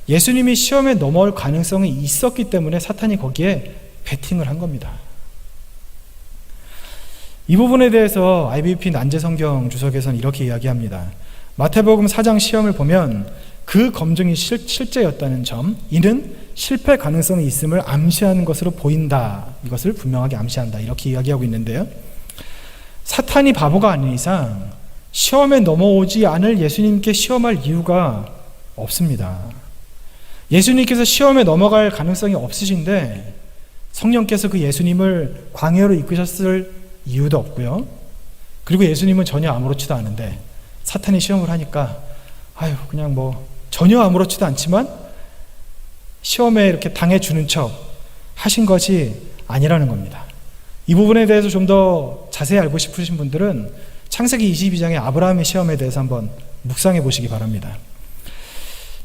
A: 예수님이 시험에 넘어올 가능성이 있었기 때문에 사탄이 거기에 베팅을 한 겁니다. 이 부분에 대해서 IBP 난제성경 주석에서는 이렇게 이야기합니다. 마태복음 4장 시험을 보면 그 검증이 실제였다는 점, 이는 실패 가능성이 있음을 암시하는 것으로 보인다. 이것을 분명하게 암시한다. 이렇게 이야기하고 있는데요. 사탄이 바보가 아닌 이상 시험에 넘어오지 않을 예수님께 시험할 이유가 없습니다. 예수님께서 시험에 넘어갈 가능성이 없으신데 성령께서 그 예수님을 광야로 이끄셨을 이유도 없고요. 그리고 예수님은 전혀 아무렇지도 않은데 사탄이 시험을 하니까 그냥 전혀 아무렇지도 않지만 시험에 이렇게 당해주는 척 하신 것이 아니라는 겁니다. 이 부분에 대해서 좀 더 자세히 알고 싶으신 분들은 창세기 22장의 아브라함의 시험에 대해서 한번 묵상해 보시기 바랍니다.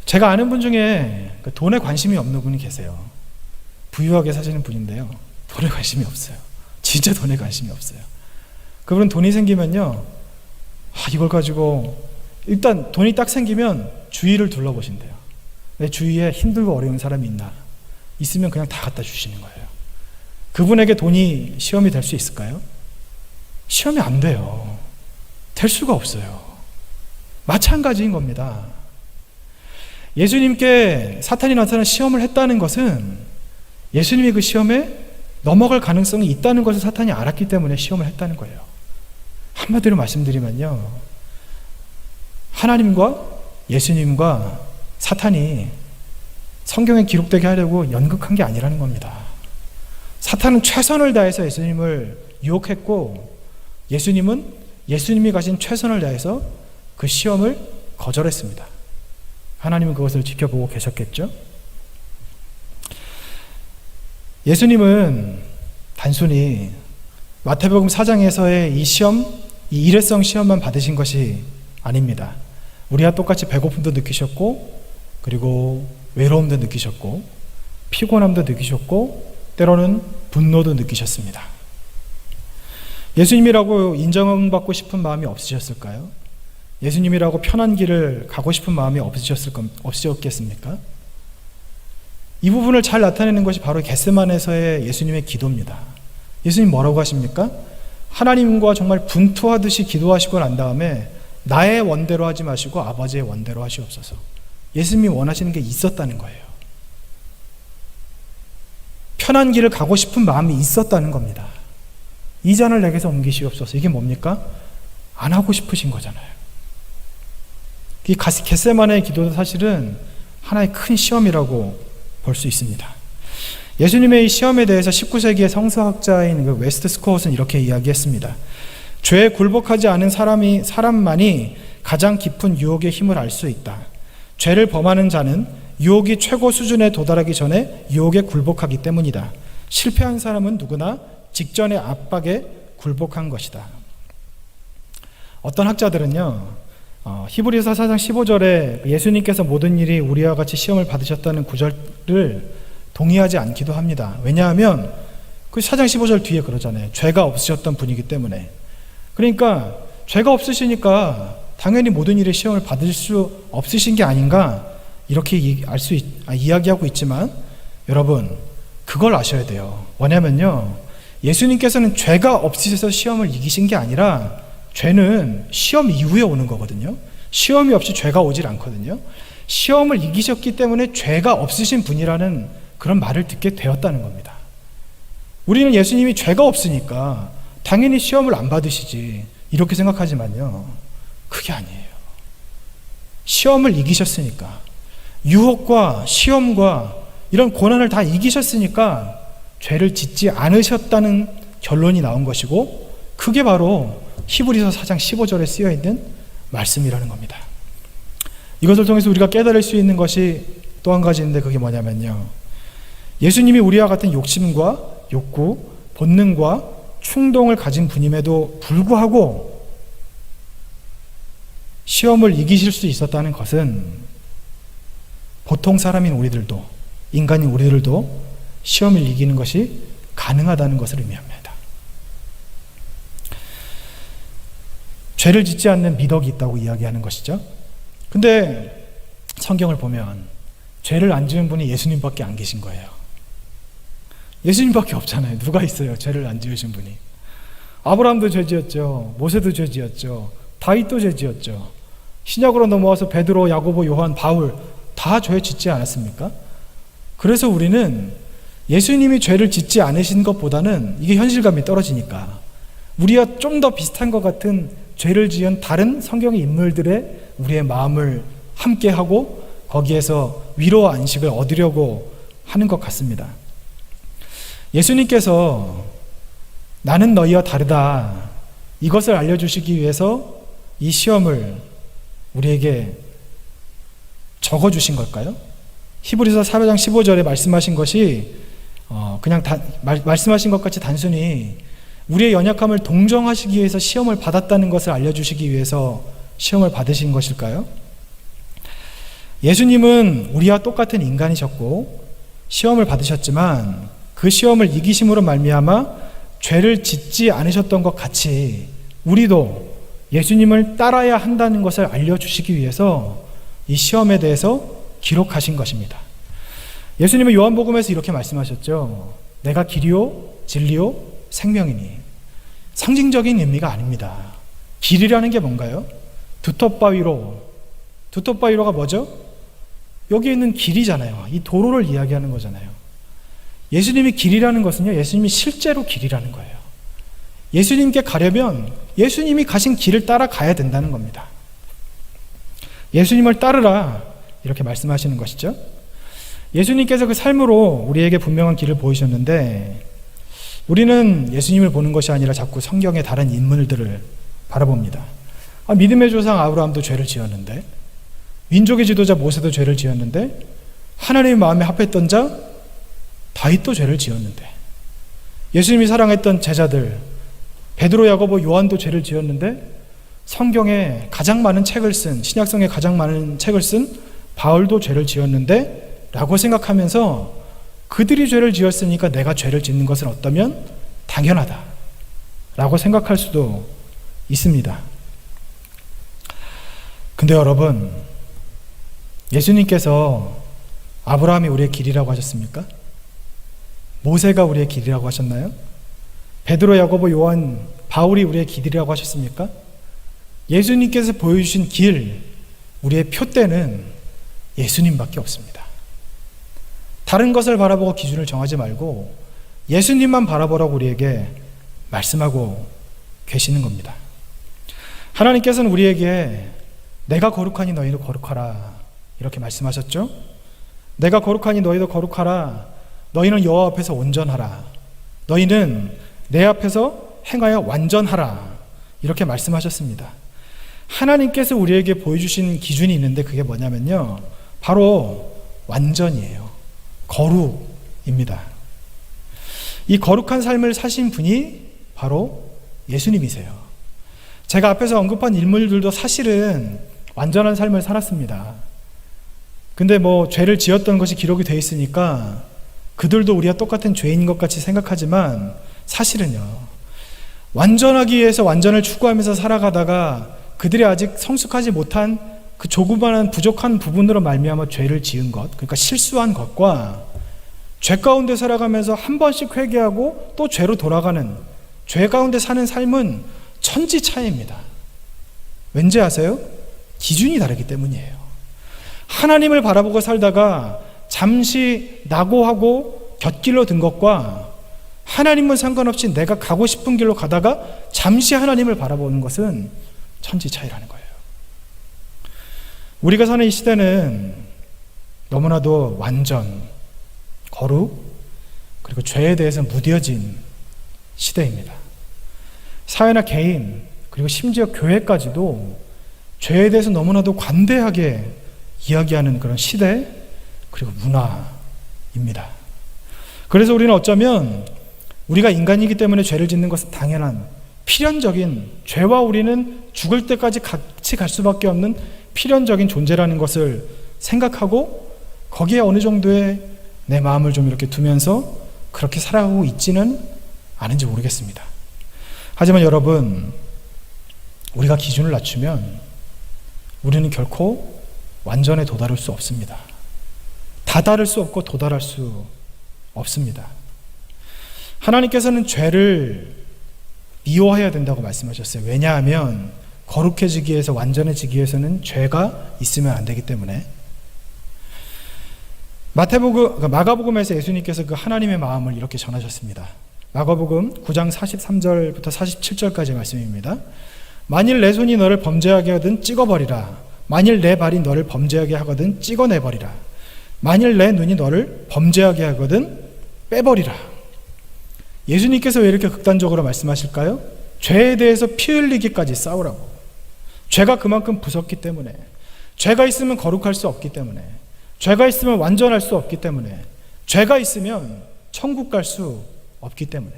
A: 제가 아는 분 중에 돈에 관심이 없는 분이 계세요. 부유하게 사시는 분인데요, 돈에 관심이 없어요. 진짜 돈에 관심이 없어요. 그분은 돈이 생기면요, 이걸 가지고 일단 돈이 딱 생기면 주위를 둘러보신대요. 내 주위에 힘들고 어려운 사람이 있나? 있으면 그냥 다 갖다 주시는 거예요. 그분에게 돈이 시험이 될 수 있을까요? 시험이 안 돼요. 될 수가 없어요. 마찬가지인 겁니다. 예수님께 사탄이 나타나 시험을 했다는 것은 예수님이 그 시험에 넘어갈 가능성이 있다는 것을 사탄이 알았기 때문에 시험을 했다는 거예요. 한마디로 말씀드리면요, 하나님과 예수님과 사탄이 성경에 기록되게 하려고 연극한 게 아니라는 겁니다. 사탄은 최선을 다해서 예수님을 유혹했고, 예수님은 예수님이 가진 최선을 다해서 그 시험을 거절했습니다. 하나님은 그것을 지켜보고 계셨겠죠? 예수님은 단순히 마태복음 4장에서의 이 시험, 이 일회성 시험만 받으신 것이 아닙니다. 우리와 똑같이 배고픔도 느끼셨고, 그리고 외로움도 느끼셨고, 피곤함도 느끼셨고, 때로는 분노도 느끼셨습니다. 예수님이라고 인정받고 싶은 마음이 없으셨을까요? 예수님이라고 편한 길을 가고 싶은 마음이 없으셨겠습니까? 이 부분을 잘 나타내는 것이 바로 겟세마네에서의 예수님의 기도입니다. 예수님 뭐라고 하십니까? 하나님과 정말 분투하듯이 기도하시고 난 다음에 나의 원대로 하지 마시고 아버지의 원대로 하시옵소서. 예수님이 원하시는 게 있었다는 거예요. 편한 길을 가고 싶은 마음이 있었다는 겁니다. 이 잔을 내게서 옮기시옵소서. 이게 뭡니까? 안 하고 싶으신 거잖아요. 이 겟세마네의 기도도 사실은 하나의 큰 시험이라고 볼 수 있습니다. 예수님의 이 시험에 대해서 19세기의 성서학자인 웨스트 스코엇은 이렇게 이야기했습니다. 죄에 굴복하지 않은 사람만이 가장 깊은 유혹의 힘을 알 수 있다. 죄를 범하는 자는 유혹이 최고 수준에 도달하기 전에 유혹에 굴복하기 때문이다. 실패한 사람은 누구나 직전의 압박에 굴복한 것이다. 어떤 학자들은요, 히브리서 4장 15절에 예수님께서 모든 일이 우리와 같이 시험을 받으셨다는 구절을 동의하지 않기도 합니다. 왜냐하면 그 4장 15절 뒤에 그러잖아요. 죄가 없으셨던 분이기 때문에. 그러니까 죄가 없으시니까 당연히 모든 일에 시험을 받을 수 없으신 게 아닌가 이렇게 이야기하고 있지만 여러분 그걸 아셔야 돼요. 뭐냐면요, 예수님께서는 죄가 없으셔서 시험을 이기신 게 아니라 죄는 시험 이후에 오는 거거든요. 시험이 없이 죄가 오질 않거든요. 시험을 이기셨기 때문에 죄가 없으신 분이라는 그런 말을 듣게 되었다는 겁니다. 우리는 예수님이 죄가 없으니까 당연히 시험을 안 받으시지 이렇게 생각하지만요, 그게 아니에요. 시험을 이기셨으니까, 유혹과 시험과 이런 고난을 다 이기셨으니까 죄를 짓지 않으셨다는 결론이 나온 것이고, 그게 바로 히브리서 4장 15절에 쓰여있는 말씀이라는 겁니다. 이것을 통해서 우리가 깨달을 수 있는 것이 또 한 가지 있는데, 그게 뭐냐면요, 예수님이 우리와 같은 욕심과 욕구, 본능과 충동을 가진 분임에도 불구하고 시험을 이기실 수 있었다는 것은 보통 사람인 우리들도, 인간인 우리들도 시험을 이기는 것이 가능하다는 것을 의미합니다. 죄를 짓지 않는 미덕이 있다고 이야기하는 것이죠. 근데 성경을 보면 죄를 안 지은 분이 예수님밖에 안 계신 거예요. 예수님밖에 없잖아요. 누가 있어요? 죄를 안 지으신 분이. 아브라함도 죄 지었죠. 모세도 죄 지었죠. 다윗도 죄 지었죠. 신약으로 넘어와서 베드로, 야고보, 요한, 바울 다 죄 짓지 않았습니까? 그래서 우리는 예수님이 죄를 짓지 않으신 것보다는 이게 현실감이 떨어지니까 우리와 좀 더 비슷한 것 같은 죄를 지은 다른 성경의 인물들의 우리의 마음을 함께하고 거기에서 위로와 안식을 얻으려고 하는 것 같습니다. 예수님께서 나는 너희와 다르다 이것을 알려주시기 위해서 이 시험을 우리에게 적어주신 걸까요? 히브리서 4장 15절에 말씀하신 것이 그냥 말씀하신 것 같이 단순히 우리의 연약함을 동정하시기 위해서 시험을 받았다는 것을 알려주시기 위해서 시험을 받으신 것일까요? 예수님은 우리와 똑같은 인간이셨고 시험을 받으셨지만 그 시험을 이기심으로 말미암아 죄를 짓지 않으셨던 것 같이 우리도 예수님을 따라야 한다는 것을 알려주시기 위해서 이 시험에 대해서 기록하신 것입니다. 예수님은 요한복음에서 이렇게 말씀하셨죠. 내가 길이요 진리요 생명이니. 상징적인 의미가 아닙니다. 길이라는 게 뭔가요? 두텁바위로가 뭐죠? 여기 있는 길이잖아요. 이 도로를 이야기하는 거잖아요. 예수님이 길이라는 것은요, 예수님이 실제로 길이라는 거예요. 예수님께 가려면 예수님이 가신 길을 따라가야 된다는 겁니다. 예수님을 따르라 이렇게 말씀하시는 것이죠. 예수님께서 그 삶으로 우리에게 분명한 길을 보이셨는데 우리는 예수님을 보는 것이 아니라 자꾸 성경의 다른 인물들을 바라봅니다. 믿음의 조상 아브라함도 죄를 지었는데, 민족의 지도자 모세도 죄를 지었는데, 하나님의 마음에 합했던 자 다윗도 죄를 지었는데, 예수님이 사랑했던 제자들 베드로, 야고보, 요한도 죄를 지었는데, 성경에 가장 많은 책을 쓴, 신약성에 가장 많은 책을 쓴 바울도 죄를 지었는데 라고 생각하면서 그들이 죄를 지었으니까 내가 죄를 짓는 것은 어떠면 당연하다 라고 생각할 수도 있습니다. 근데 여러분, 예수님께서 아브라함이 우리의 길이라고 하셨습니까? 모세가 우리의 길이라고 하셨나요? 베드로, 야고보, 요한, 바울이 우리의 길이라고 하셨습니까? 예수님께서 보여주신 길, 우리의 표대는 예수님밖에 없습니다. 다른 것을 바라보고 기준을 정하지 말고 예수님만 바라보라고 우리에게 말씀하고 계시는 겁니다. 하나님께서는 우리에게 내가 거룩하니 너희도 거룩하라 이렇게 말씀하셨죠. 내가 거룩하니 너희도 거룩하라. 너희는 여호와 앞에서 온전하라. 너희는 내 앞에서 행하여 완전하라 이렇게 말씀하셨습니다. 하나님께서 우리에게 보여주신 기준이 있는데 그게 뭐냐면요, 바로 완전이에요. 거룩입니다. 이 거룩한 삶을 사신 분이 바로 예수님이세요. 제가 앞에서 언급한 인물들도 사실은 완전한 삶을 살았습니다. 근데 죄를 지었던 것이 기록이 되어 있으니까 그들도 우리와 똑같은 죄인인 것 같이 생각하지만 사실은요, 완전하기 위해서 완전을 추구하면서 살아가다가 그들이 아직 성숙하지 못한 그 조그마한 부족한 부분으로 말미암아 죄를 지은 것, 그러니까 실수한 것과 죄 가운데 살아가면서 한 번씩 회개하고 또 죄로 돌아가는, 죄 가운데 사는 삶은 천지 차이입니다. 왠지 아세요? 기준이 다르기 때문이에요. 하나님을 바라보고 살다가 잠시 낙오하고 곁길로 든 것과 하나님은 상관없이 내가 가고 싶은 길로 가다가 잠시 하나님을 바라보는 것은 천지 차이라는 거예요. 우리가 사는 이 시대는 너무나도 완전, 거룩, 그리고 죄에 대해서 무뎌진 시대입니다. 사회나 개인, 그리고 심지어 교회까지도 죄에 대해서 너무나도 관대하게 이야기하는 그런 시대, 그리고 문화입니다. 그래서 우리는 어쩌면 우리가 인간이기 때문에 죄를 짓는 것은 당연한, 필연적인, 죄와 우리는 죽을 때까지 같이 갈 수밖에 없는 필연적인 존재라는 것을 생각하고 거기에 어느 정도의 내 마음을 좀 이렇게 두면서 그렇게 살아가고 있지는 않은지 모르겠습니다. 하지만 여러분, 우리가 기준을 낮추면 우리는 결코 완전에 도달할 수 없습니다. 다다를 수 없고 도달할 수 없습니다. 하나님께서는 죄를 미워해야 된다고 말씀하셨어요. 왜냐하면 거룩해지기 위해서, 완전해지기 위해서는 죄가 있으면 안 되기 때문에. 마가복음에서 예수님께서 그 하나님의 마음을 이렇게 전하셨습니다. 마가복음 9장 43절부터 47절까지 말씀입니다. 만일 내 손이 너를 범죄하게 하거든 찍어버리라. 만일 내 발이 너를 범죄하게 하거든 찍어내버리라. 만일 내 눈이 너를 범죄하게 하거든 빼버리라. 예수님께서 왜 이렇게 극단적으로 말씀하실까요? 죄에 대해서 피 흘리기까지 싸우라고. 죄가 그만큼 무섭기 때문에, 죄가 있으면 거룩할 수 없기 때문에, 죄가 있으면 완전할 수 없기 때문에, 죄가 있으면 천국 갈 수 없기 때문에.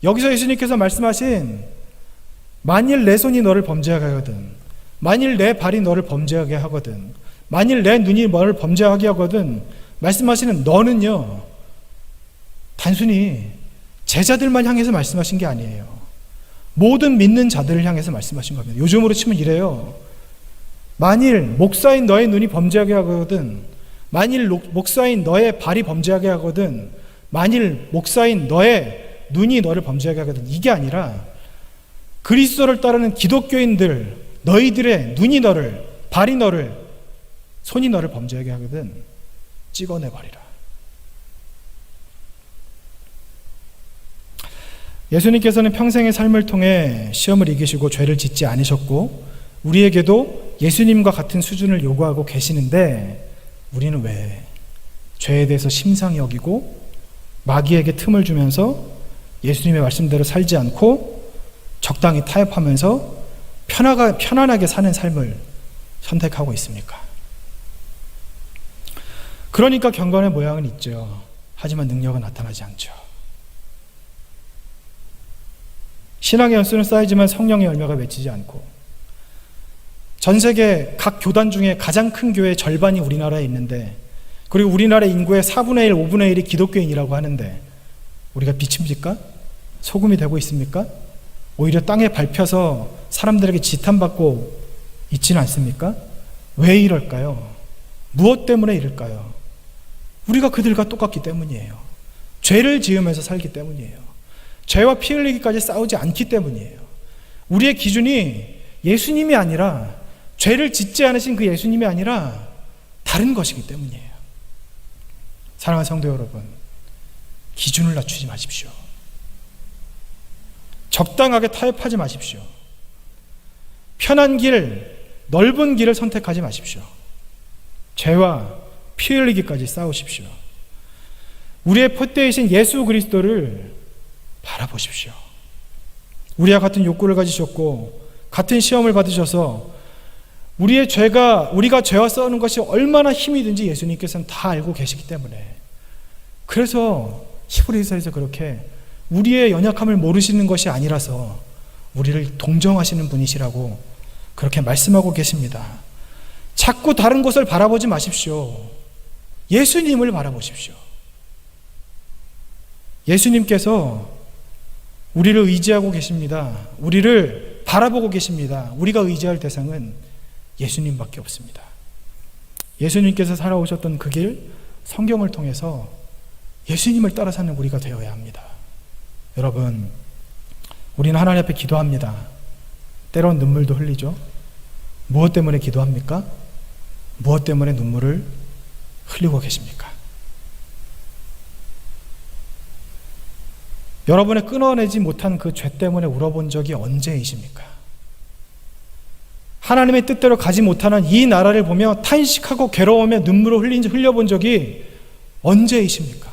A: 여기서 예수님께서 말씀하신 만일 내 손이 너를 범죄하게 하거든, 만일 내 발이 너를 범죄하게 하거든, 만일 내 눈이 너를 범죄하게 하거든, 말씀하시는 너는요, 단순히 제자들만 향해서 말씀하신 게 아니에요. 모든 믿는 자들을 향해서 말씀하신 겁니다. 요즘으로 치면 이래요. 만일 목사인 너의 눈이 범죄하게 하거든, 만일 목사인 너의 발이 범죄하게 하거든, 만일 목사인 너의 눈이 너를 범죄하게 하거든, 이게 아니라 그리스도를 따르는 기독교인들, 너희들의 눈이 너를, 발이 너를, 손이 너를 범죄하게 하거든 찍어내버리라. 예수님께서는 평생의 삶을 통해 시험을 이기시고 죄를 짓지 않으셨고 우리에게도 예수님과 같은 수준을 요구하고 계시는데 우리는 왜 죄에 대해서 심상히 여기고 마귀에게 틈을 주면서 예수님의 말씀대로 살지 않고 적당히 타협하면서 편안하게 사는 삶을 선택하고 있습니까? 그러니까 경건의 모양은 있죠. 하지만 능력은 나타나지 않죠. 신앙의 연수는 쌓이지만 성령의 열매가 맺히지 않고, 전 세계 각 교단 중에 가장 큰 교회 절반이 우리나라에 있는데, 그리고 우리나라 인구의 4분의 1, 5분의 1이 기독교인이라고 하는데 우리가 빛입니까? 소금이 되고 있습니까? 오히려 땅에 밟혀서 사람들에게 지탄받고 있지는 않습니까? 왜 이럴까요? 무엇 때문에 이럴까요? 우리가 그들과 똑같기 때문이에요. 죄를 지으면서 살기 때문이에요. 죄와 피 흘리기까지 싸우지 않기 때문이에요. 우리의 기준이 예수님이 아니라, 죄를 짓지 않으신 그 예수님이 아니라 다른 것이기 때문이에요. 사랑하는 성도 여러분, 기준을 낮추지 마십시오. 적당하게 타협하지 마십시오. 편한 길, 넓은 길을 선택하지 마십시오. 죄와 피 흘리기까지 싸우십시오. 우리의 포대이신 예수 그리스도를 바라보십시오. 우리와 같은 욕구를 가지셨고 같은 시험을 받으셔서 우리의 죄가, 우리가 죄와 싸우는 것이 얼마나 힘이 든지 예수님께서는 다 알고 계시기 때문에, 그래서 히브리서에서 그렇게 우리의 연약함을 모르시는 것이 아니라서 우리를 동정하시는 분이시라고 그렇게 말씀하고 계십니다. 자꾸 다른 곳을 바라보지 마십시오. 예수님을 바라보십시오. 예수님께서 우리를 의지하고 계십니다. 우리를 바라보고 계십니다. 우리가 의지할 대상은 예수님밖에 없습니다. 예수님께서 살아오셨던 그 길, 성경을 통해서 예수님을 따라 사는 우리가 되어야 합니다. 여러분, 우리는 하나님 앞에 기도합니다. 때론 눈물도 흘리죠. 무엇 때문에 기도합니까? 무엇 때문에 눈물을 흘리고 계십니까? 여러분의 끊어내지 못한 그 죄 때문에 울어본 적이 언제이십니까? 하나님의 뜻대로 가지 못하는 이 나라를 보며 탄식하고 괴로우며 눈물을 흘려본 적이 언제이십니까?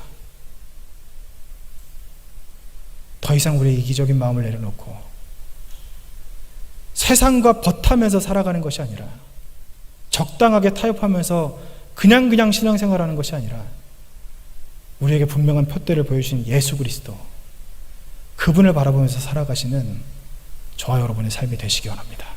A: 더 이상 우리의 이기적인 마음을 내려놓고 세상과 버타면서 살아가는 것이 아니라, 적당하게 타협하면서 그냥 신앙생활하는 것이 아니라, 우리에게 분명한 표대를 보여주신 예수 그리스도, 그분을 바라보면서 살아가시는 저와 여러분의 삶이 되시기 원합니다.